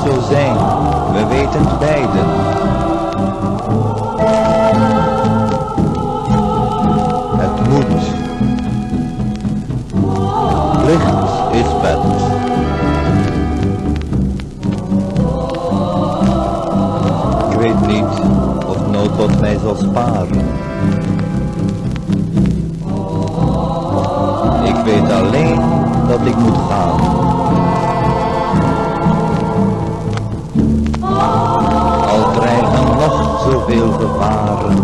zo zijn, we weten het beiden. Het moet. Plicht is wet. Ik weet niet of noodlot mij zal sparen. Ik weet alleen dat ik moet gaan. Al dreigen nog zoveel gevaren.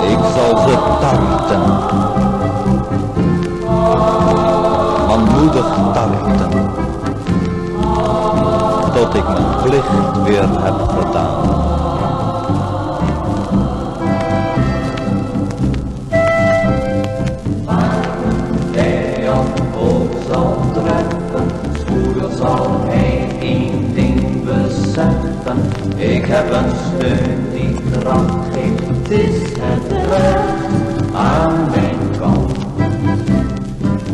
Ik zal ze tarten. Manmoedig tarten. Tot ik mijn plicht weer heb gedaan. Zal hij één ding beseffen, ik heb een steun die kracht geeft, het is het recht aan mijn kant.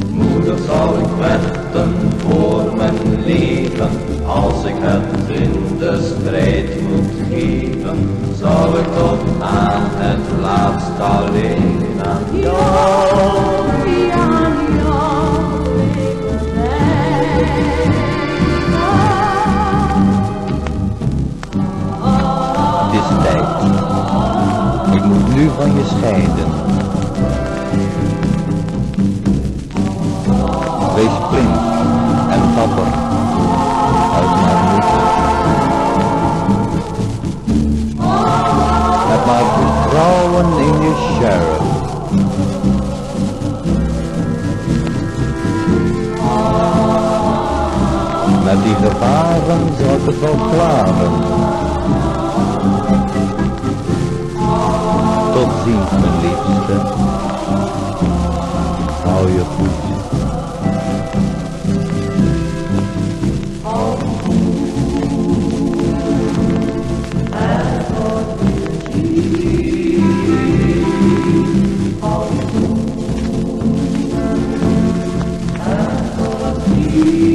Moedig zal ik vechten voor mijn leven, als ik het in de strijd moet geven, zal ik tot aan het laatst alleen aan jou. Ik moet nu van je scheiden. Wees flink en dapper, houd maar moed. Heb maar vertrouwen in je sheriff. Met die gevaren zal ik het wel klaren. Tot ziens, mijn liefste. Hou je goed. Thank you.